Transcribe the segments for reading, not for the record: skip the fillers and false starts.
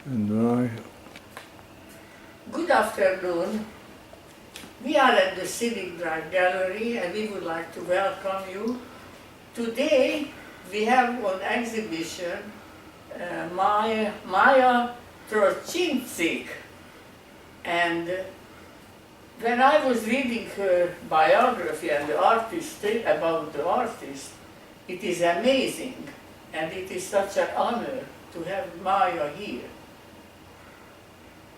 And Maja. Good afternoon. We are at the Scenicdrive Gallery and we would like to welcome you. Today we have on exhibition Maja Trochimczyk. And when I was reading her biography and the artist, about the artist, it is amazing and it is such an honor to have Maja here.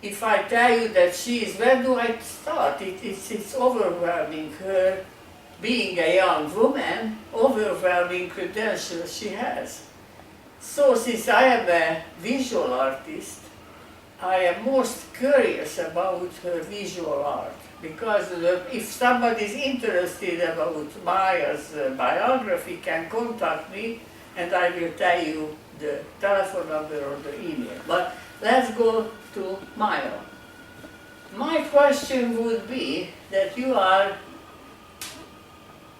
If I tell you that she is, where do I start? It's overwhelming. Her being a young woman, overwhelming credentials she has. So since I am a visual artist, I am most curious about her visual art. Because if somebody is interested about Maja's biography, can contact me and I will tell you the telephone number or the email. But let's go to Maja. My question would be that you are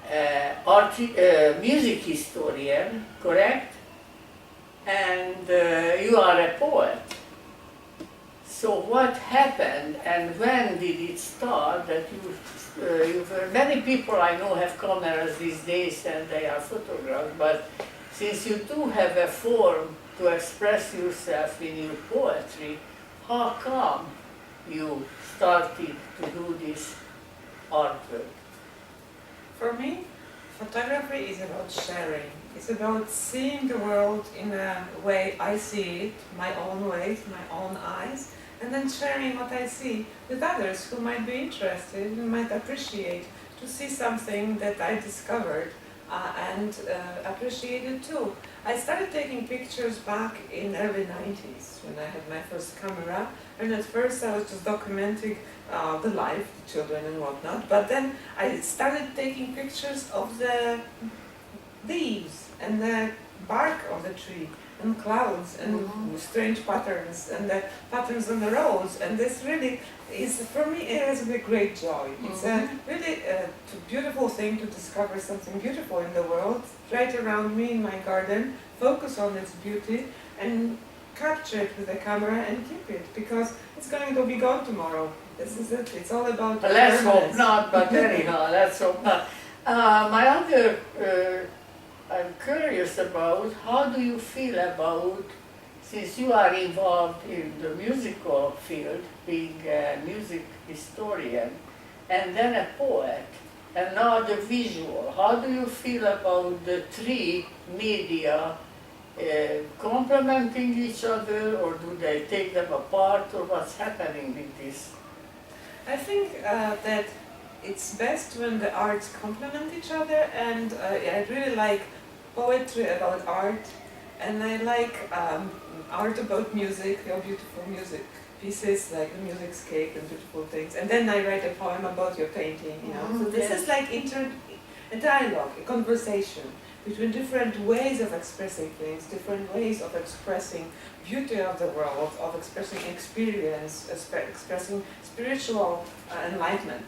a music historian, correct? And you are a poet. So what happened and when did it start that many people I know have cameras these days and they are photographed, but since you do have a form to express yourself in your poetry, how come you started to do this artwork? For me, photography is about sharing. It's about seeing the world in a way I see it, my own ways, my own eyes, and then sharing what I see with others who might be interested and might appreciate to see something that I discovered and appreciated too. I started taking pictures back in early 90s when I had my first camera, and at first I was just documenting the life, the children and whatnot, but then I started taking pictures of the leaves and the bark of the tree and clouds and strange patterns and the patterns on the roads, and this really is, for me, it has a great joy. It's a really beautiful thing to discover something beautiful in the world right around me in my garden, focus on its beauty and capture it with the camera and keep it, because it's going to be gone tomorrow. This is it. It's all about let's hope not, but anyhow, let's hope not. My other I'm curious about, how do you feel about, since you are involved in the musical field, being a music historian, and then a poet, and now the visual, how do you feel about the three media complementing each other, or do they take them apart, or what's happening with this? I think that it's best when the arts complement each other, and I really like poetry about art, and I like art about music, beautiful music pieces like the musicscape and beautiful things, and then I write a poem about your painting, you know. So this is like a dialogue, a conversation between different ways of expressing things, different ways of expressing beauty of the world, of expressing experience, expressing spiritual enlightenment.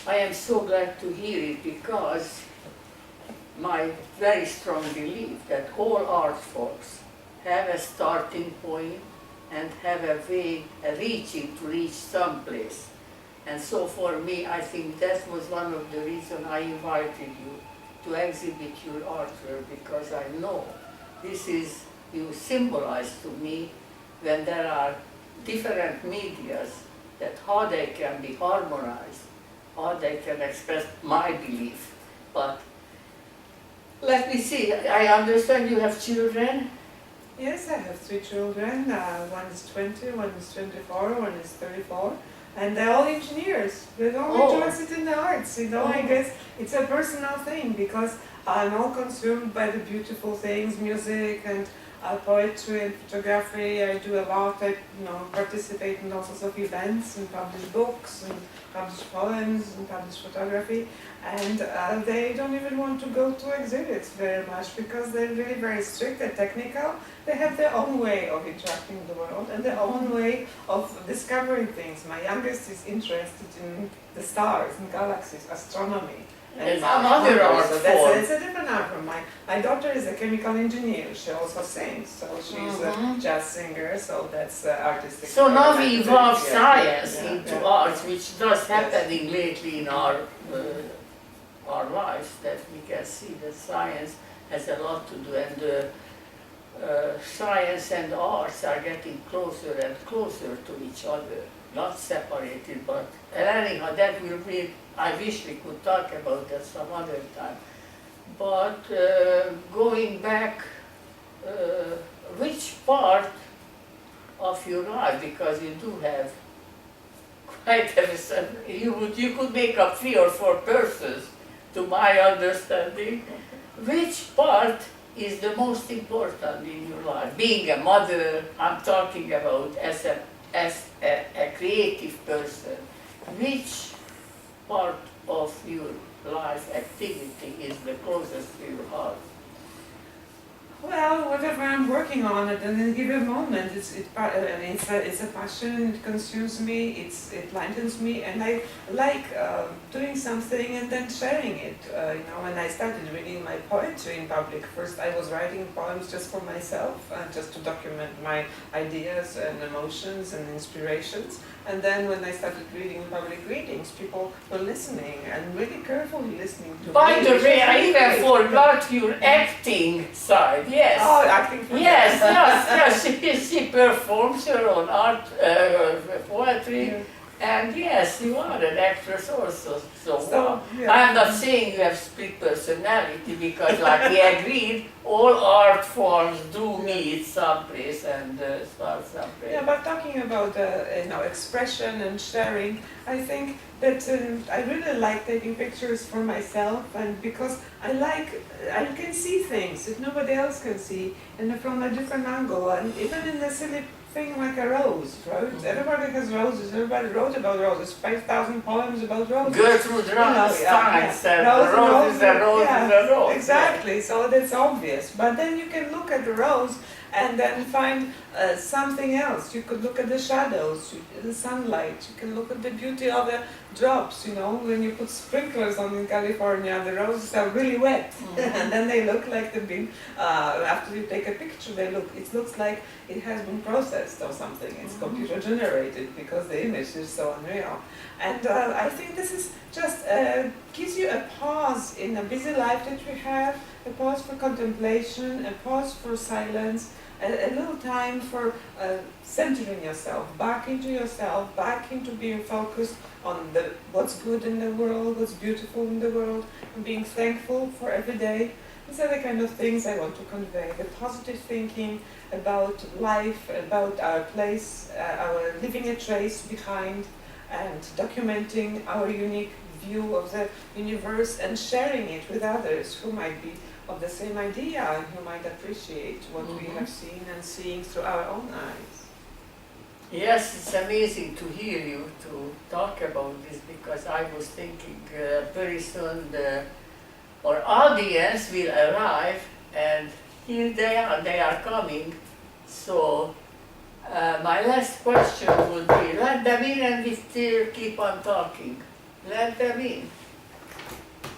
I am so glad to hear it, because my very strong belief that all art forms have a starting point and have a way, to reach someplace. And so for me, I think that was one of the reasons I invited you to exhibit your artwork, because I know this is, you symbolize to me when there are different medias, that how they can be harmonized, how they can express my belief. But let me see, I understand you have children? Yes, I have 3 children. One is 20, one is 24, one is 34. And they're all engineers. They don't interested in the arts, you know. I guess it's a personal thing, because I'm all consumed by the beautiful things, music and poetry and photography. I do a lot. I participate in all sorts of events and publish books and publish poems and publish photography. And they don't even want to go to exhibits very much, because they're really very strict and technical. They have their own way of interacting with the world and their own way of discovering things. My youngest is interested in the stars and galaxies, astronomy. It's another art So form. it's a different art form. My daughter is a chemical engineer. She also sings, so she's a jazz singer. So that's artistic. So now we involve yeah, science yeah, into yeah. arts, which does happening lately in our lives, that we can see that science has a lot to do, and science and arts are getting closer and closer to each other, not separated, but anyhow, that will be, I wish we could talk about that some other time. But going back, which part of your life, because you do have quite you could make up 3 or 4 persons, to my understanding. Which part is the most important in your life? Being a mother, I'm talking about as a creative person. Which part of your life activity is the closest to your heart? Well, whatever I'm working on at any given moment, it's a passion. It consumes me. It lightens me, and I like doing something and then sharing it. When I started reading my poetry in public, first I was writing poems just for myself, just to document my ideas and emotions and inspirations. And then when I started reading in public readings, people were listening and really carefully listening to me. By the way, I even forgot your acting side. Yes. Oh, acting for Yes. She performs her own art, poetry, Yeah. and yes, you are an actress also. So yeah. I'm not saying you have split personality, because, like we agreed, all art forms do meet someplace and start someplace. Yeah, but talking about expression and sharing, I think that I really like taking pictures for myself, and because I can see things that nobody else can see, and from a different angle, and even in a silly thing like a rose, right? Everybody has roses. Everybody wrote about roses. 5,000 poems about roses. Gertrude Stein said, Rose "The rose is a rose is a rose." Exactly. So that's obvious. But then you can look at the rose and then find something else. You could look at the shadows, the sunlight. You can look at the beauty of the drops. When you put sprinklers on in California, the roses are really wet, and then they look like they've been. After you take a picture, it looks like it has been processed or something. It's computer generated because the image is so unreal. And I think this is just gives you a pause in a busy life that we have, a pause for contemplation, a pause for silence, a little time for centering yourself, back into being focused on what's good in the world, what's beautiful in the world, and being thankful for every day. These are the kind of things I want to convey, the positive thinking about life, about our place, our leaving a trace behind, and documenting our unique view of the universe and sharing it with others who might be of the same idea and who might appreciate what we have seen and seeing through our own eyes. Yes, it's amazing to hear you to talk about this, because I was thinking very soon our audience will arrive, and here they are coming. So my last question would be, let them in and we still keep on talking. Let them in.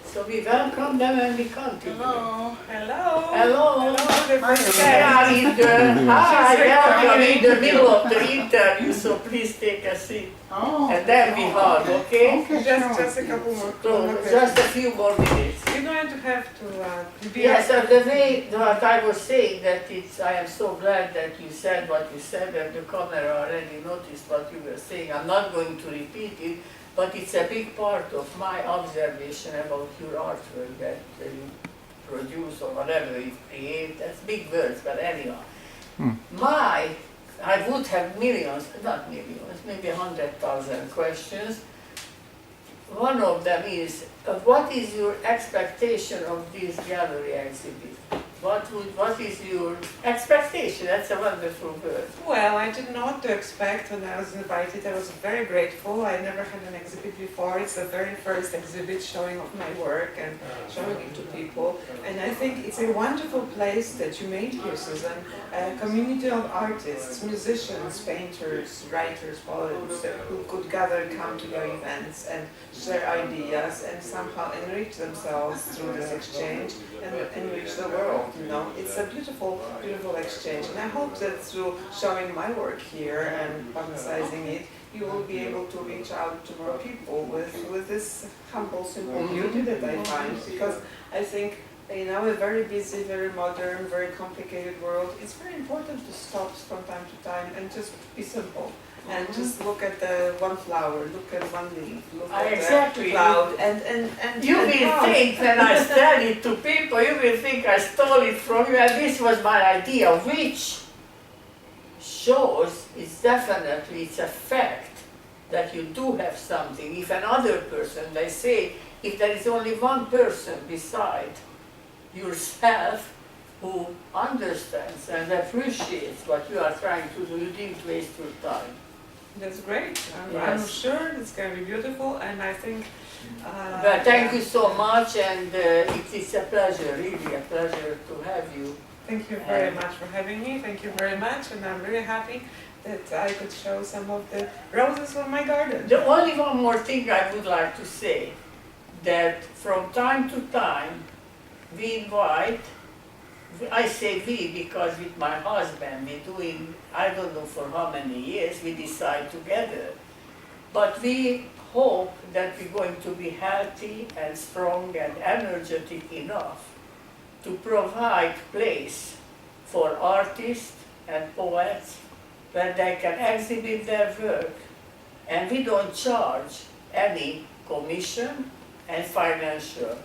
So we welcome them and we continue. Hello. Hello. The first We are in the middle of the interview, so please take a seat. Oh. And then we hug, okay? Just a couple more. So just a few more minutes. You're going to have to be. Yes, and the way that I was saying that I am so glad that you said what you said, and the camera already noticed what you were saying. I'm not going to repeat it, but it's a big part of my observation about your artwork that you produce or whatever you create. That's big words, but anyhow. I would have millions, not millions, maybe 100,000 questions. One of them is, what is your expectation of this gallery exhibit? What is your expectation? That's a wonderful word. Well, I didn't know what to expect when I was invited. I was very grateful. I never had an exhibit before. It's the very first exhibit showing of my work and showing it to people. And I think it's a wonderful place that you made here, Susan. A community of artists, musicians, painters, writers, poets who could gather, come to your events and share ideas and somehow enrich themselves through this exchange and enrich the world. You know, it's a beautiful, beautiful exchange. And I hope that through showing my work here and publicizing it, you will be able to reach out to more people with this humble, simple beauty that I find. Because I think, in our very busy, very modern, very complicated world, it's very important to stop from time to time and just be simple. And just look at the one flower, look at one leaf, look at Exactly. the cloud, and You will think when I tell it to people, you will think I stole it from you, and this was my idea, which shows it's definitely, it's a fact that you do have something. If another person, they say, if there is only one person beside yourself who understands and appreciates what you are trying to do, you didn't waste your time. That's great. I'm Yes. sure it's going to be beautiful, and I think. But thank you so much, and it's a pleasure, really a pleasure to have you. Thank you very much for having me. Thank you very much, and I'm really happy that I could show some of the roses from my garden. The only one more thing I would like to say, that from time to time we invite, I say we because with my husband we're doing, I don't know for how many years, we decide together. But we hope that we're going to be healthy and strong and energetic enough to provide place for artists and poets where they can exhibit their work. And we don't charge any commission and financial